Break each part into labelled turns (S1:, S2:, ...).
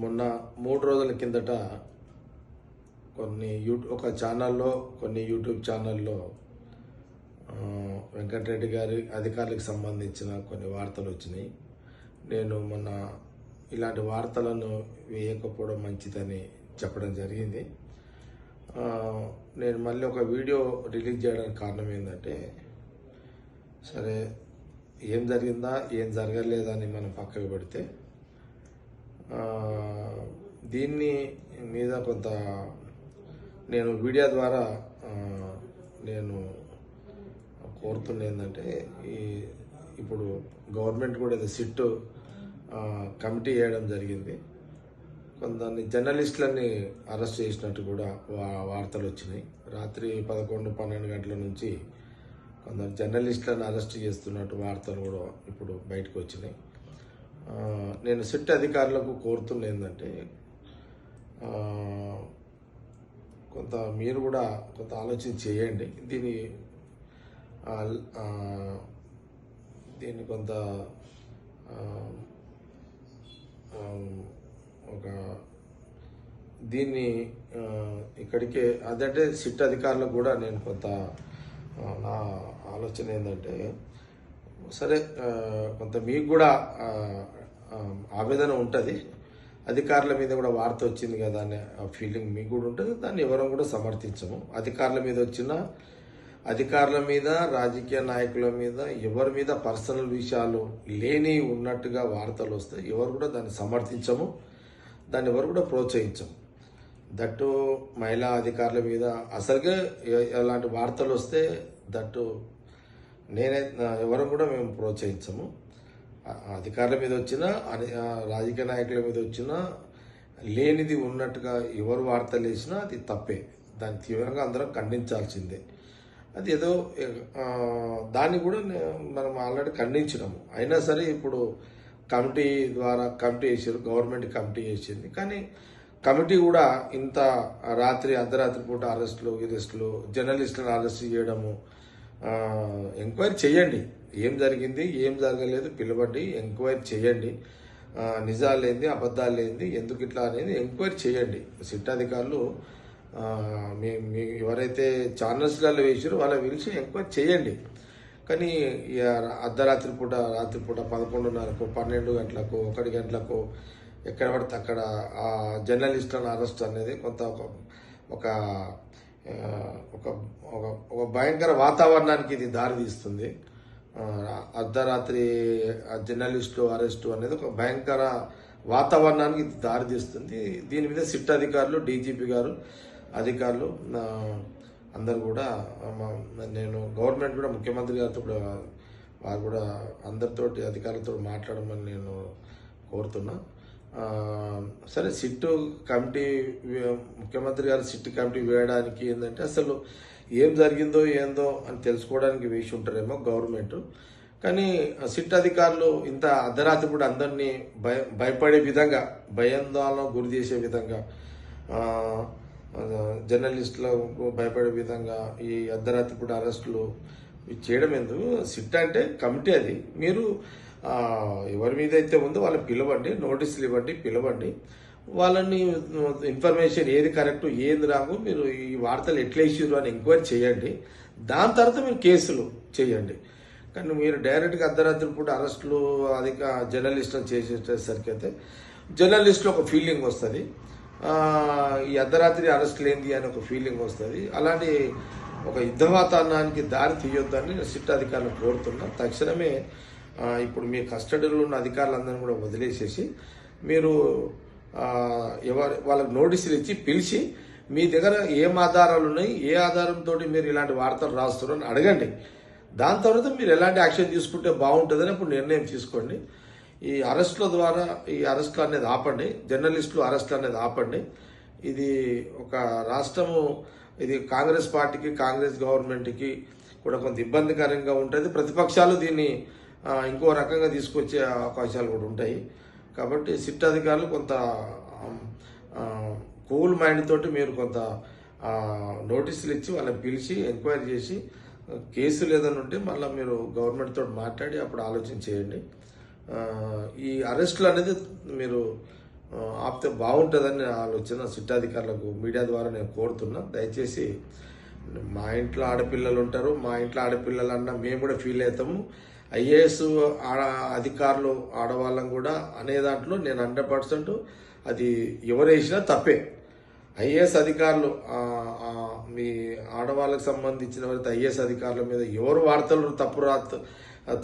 S1: మొన్న 3 రోజుల కిందట ఒక ఛానల్లో కొన్ని యూట్యూబ్ ఛానల్లో వెంకటరెడ్డి గారి అధికారులకు సంబంధించిన కొన్ని వార్తలు వచ్చినాయి. నేను మొన్న ఇలాంటి వార్తలను వేయకపోవడం మంచిదని చెప్పడం జరిగింది. నేను మళ్ళీ ఒక వీడియో రిలీజ్ చేయడానికి కారణం ఏంటంటే, సరే ఏం జరిగిందా ఏం జరగలేదని మనం పక్కకు పెడితే, దీన్ని మీద కొంత నేను వీడియో ద్వారా నేను కోరుతున్న ఏంటంటే, ఇప్పుడు గవర్నమెంట్ కూడా ఏదో సిట్ కమిటీ వేయడం జరిగింది. కొందరిని జర్నలిస్టులని అరెస్ట్ చేసినట్టు కూడా వార్తలు వచ్చినాయి. రాత్రి 11-12 గంటల నుంచి కొందరు జర్నలిస్టులను అరెస్ట్ చేస్తున్నట్టు వార్తలు కూడా ఇప్పుడు బయటకు వచ్చినాయి. నేను సిట్ అధికారులకు కోరుతున్న ఏంటంటే, కొంత మీరు కూడా కొంత ఆలోచన చేయండి. దీన్ని కొంత దీన్ని ఇక్కడికే అదంటే సిట్ అధికారులకు కూడా నేను కొంత నా ఆలోచన ఏంటంటే, సరే కొంత మీకు కూడా ఆవేదన ఉంటుంది, అధికారుల మీద కూడా వార్త వచ్చింది కదా అనే ఫీలింగ్ మీకు కూడా ఉంటుంది. దాన్ని ఎవరం కూడా సమర్థించము. అధికారుల మీద రాజకీయ నాయకుల మీద ఎవరి మీద పర్సనల్ విషయాలు లేని ఉన్నట్టుగా వార్తలు వస్తాయి, ఎవరు కూడా దాన్ని సమర్థించము, దాన్ని ఎవరు కూడా ప్రోత్సహించము. దట్టు మహిళా అధికారుల మీద అసలుగా ఎలాంటి వార్తలు వస్తే దట్టు ఎవరు కూడా మేము ప్రోత్సహించము. అధికారుల మీద వచ్చినా రాజకీయ నాయకుల మీద వచ్చినా లేనిది ఉన్నట్టుగా ఎవరు వార్తలు వేసినా అది తప్పే, దాన్ని తీవ్రంగా అందరం ఖండించాల్సిందే. అది ఏదో దాన్ని కూడా మనం ఆల్రెడీ ఖండించినాము. అయినా సరే ఇప్పుడు కమిటీ ద్వారా కమిటీ వేసారు, గవర్నమెంట్ కమిటీ వేసింది. కానీ కమిటీ కూడా ఇంత అర్ధరాత్రి పూట అరెస్టులు జర్నలిస్టులను అరెస్ట్ చేయడము, ఎంక్వైరీ చేయండి. ఏం జరిగింది ఏం జరగలేదు పిలవండి, ఎంక్వైరీ చేయండి. నిజాలేంది అబద్ధాలేంది ఎందుకు ఇట్లా అనేది ఎంక్వైరీ చేయండి. సిట్ అధికారులు మీ ఎవరైతే ఛానల్స్లలో వేసారో వాళ్ళ పిలిచి ఎంక్వైరీ చేయండి. కానీ రాత్రి పూట 11:30కు 12 గంటలకు 1 గంటలకు ఎక్కడ పడితే అక్కడ ఆ జర్నలిస్టులను అరెస్ట్ అనేది కొంత ఒక భయంకర వాతావరణానికి ఇది దారితీస్తుంది. అర్ధరాత్రి జర్నలిస్టు అరెస్టు అనేది ఒక భయంకర వాతావరణానికి ఇది దారితీస్తుంది. దీని మీద సిట్ అధికారులు, డీజీపీ గారు అధికారులు అందరు కూడా నేను గవర్నమెంట్ కూడా ముఖ్యమంత్రి గారితో కూడా వారు కూడా అందరితోటి అధికారులతో మాట్లాడమని నేను కోరుతున్నా. సరే సిట్ కమిటీ ముఖ్యమంత్రి గారు సిట్ కమిటీ వేయడానికి ఏంటంటే, అసలు ఏం జరిగిందో ఏందో అని తెలుసుకోవడానికి వేసి ఉంటారేమో గవర్నమెంట్. కానీ సిట్ అధికారులు ఇంత అర్ధరాత్రి కూడా అందరినీ భయపడే విధంగా, భయాందోళన గురి చేసే విధంగా, జర్నలిస్టులకు భయపడే విధంగా ఈ అర్ధరాత్రి కూడా అరెస్టులు చేయడం ఎందుకు? సిట్ అంటే కమిటీ, అది మీరు ఎవరి మీద అయితే ఉందో వాళ్ళని పిలవండి, నోటీసులు ఇవ్వండి, పిలవండి. వాళ్ళని ఇన్ఫర్మేషన్ ఏది కరెక్ట్ ఏది రాగు, మీరు ఈ వార్తలు ఎట్లా ఇచ్చారు అని ఎంక్వైరీ చేయండి. దాని తర్వాత మీరు కేసులు చేయండి. కానీ మీరు డైరెక్ట్గా అర్ధరాత్రి పూట అరెస్టులు జర్నలిస్టులు చేసేసరికి అయితే జర్నలిస్టులో ఒక ఫీలింగ్ వస్తుంది, ఈ అర్ధరాత్రి అరెస్టులు ఏంది అని ఒక ఫీలింగ్ వస్తుంది. అలాంటి ఒక యుద్ధ వాతావరణానికి దారి తీయొద్దని సిట్ అధికారులు కోరుతున్నా. తక్షణమే ఇప్పుడు మీ కస్టడీలో ఉన్న అధికారులందరినీ కూడా వదిలేసేసి మీరు వాళ్ళకి నోటీసులు ఇచ్చి పిలిచి మీ దగ్గర ఏం ఆధారాలు ఉన్నాయి, ఏ ఆధారంతో మీరు ఇలాంటి వార్తలు రాస్తున్నారు అని అడగండి. దాని తర్వాత మీరు ఎలాంటి యాక్షన్ తీసుకుంటే బాగుంటుందని అప్పుడు నిర్ణయం తీసుకోండి. ఈ అరెస్టులు అనేది ఆపండి, జర్నలిస్టులు అరెస్టులు అనేది ఆపండి. ఇది ఒక రాష్ట్రము, ఇది కాంగ్రెస్ పార్టీకి, కాంగ్రెస్ గవర్నమెంట్కి కూడా కొంత ఇబ్బందికరంగా ఉంటుంది. ప్రతిపక్షాలు దీన్ని ఇంకో రకంగా తీసుకొచ్చే అవకాశాలు కూడా ఉంటాయి. కాబట్టి సిట్ అధికారులు కొంత కూల్ మైండ్ తోటి మీరు కొంత నోటీసులు ఇచ్చి వాళ్ళని పిలిచి ఎంక్వైరీ చేసి కేసులు ఏదైనా ఉంటే మళ్ళీ మీరు గవర్నమెంట్ తోటి మాట్లాడి అప్పుడు ఆలోచన చేయండి. ఈ అరెస్టులు అనేది మీరు ఆపితే బాగుంటుందని నా ఆలోచన. సిట్టాధికారులకు మీడియా ద్వారా నేను కోరుతున్నా, దయచేసి మా ఇంట్లో ఆడపిల్లలు ఉంటారు, మా ఇంట్లో ఆడపిల్లలన్నా మేము కూడా ఫీల్ అవుతాము. ఐఏఎస్ అధికారులు ఆడవాళ్ళం కూడా అనే దాంట్లో నేను 100% అది ఎవరు వేసినా తప్పే. ఐఏఎస్ అధికారులు మీ ఆడవాళ్ళకి సంబంధించిన ఐఏఎస్ అధికారుల మీద ఎవరు వార్తలు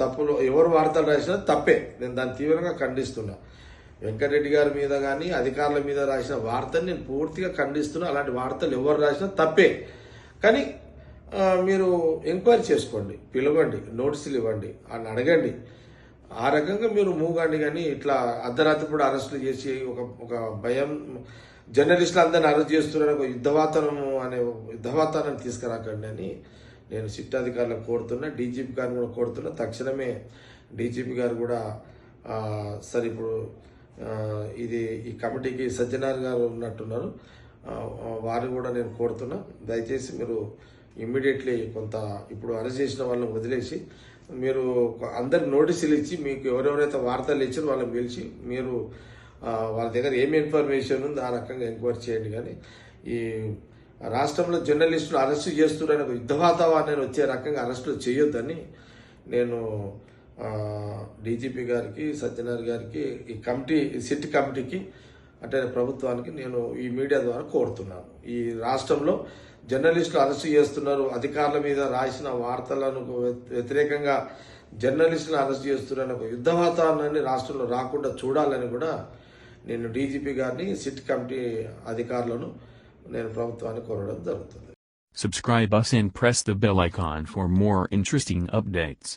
S1: తప్పులు ఎవరు వార్తలు రాసినా తప్పే. నేను దాన్ని తీవ్రంగా ఖండిస్తున్నా. వెంకటరెడ్డి గారి మీద కానీ అధికారుల మీద రాసిన వార్తని నేను పూర్తిగా ఖండిస్తున్నా. అలాంటి వార్తలు ఎవరు రాసినా తప్పే. కానీ మీరు ఎంక్వైరీ చేసుకోండి, పిలవండి, నోటీసులు ఇవ్వండి, అని అడగండి. ఆ రకంగా మీరు మూగండి. కానీ ఇట్లా అర్ధరాత్రి కూడా అరెస్టులు చేసి ఒక భయం, జర్నలిస్టులు అందరిని అరెస్ట్ చేస్తున్నారని ఒక యుద్ధవాతావరణాన్ని తీసుకురాకండి అని నేను సిట్టాధికారులకు కోరుతున్నా. డీజీపీ గారిని కూడా కోరుతున్నా. తక్షణమే డీజీపీ గారు కూడా సరే ఇప్పుడు ఈ కమిటీకి సజ్జనార్ గారు ఉన్నట్టున్నారు, వారిని కూడా నేను కోరుతున్నా. దయచేసి మీరు ఇమ్మీడియట్లీ కొంత ఇప్పుడు అరెస్ట్ చేసిన వాళ్ళని వదిలేసి మీరు అందరికి నోటీసులు ఇచ్చి మీకు ఎవరెవరైతే వార్తలు ఇచ్చారో వాళ్ళని పిలిచి మీరు వాళ్ళ దగ్గర ఏమి ఇన్ఫర్మేషన్ ఉందో ఆ రకంగా ఎంక్వైరీ చేయండి. కానీ ఈ రాష్ట్రంలో జర్నలిస్టులు అరెస్టు చేస్తున్నారని ఒక యుద్ధ వాతావరణాన్ని వచ్చే రకంగా అరెస్టులు చేయొద్దని నేను డీజీపీ గారికి, సజ్జనార్ గారికి, ఈ సిట్ కమిటీకి అంటే ప్రభుత్వానికి నేను ఈ మీడియా ద్వారా కోరుతున్నాను. ఈ రాష్ట్రంలో జర్నలిస్టులు అరెస్టు చేస్తున్నారు, అధికారుల మీద రాసిన వార్తలను వ్యతిరేకంగా జర్నలిస్టులను అరెస్ట్ చేస్తున్నారని ఒక యుద్ధ వాతావరణాన్ని రాష్ట్రంలో రాకుండా చూడాలని కూడా నేను డీజీపీ గారిని, సిట్ కమిటీ అధికారులను నేను ప్రభుత్వాన్ని కోరడం జరుగుతుంది.
S2: Subscribe us and press the bell icon for more interesting updates.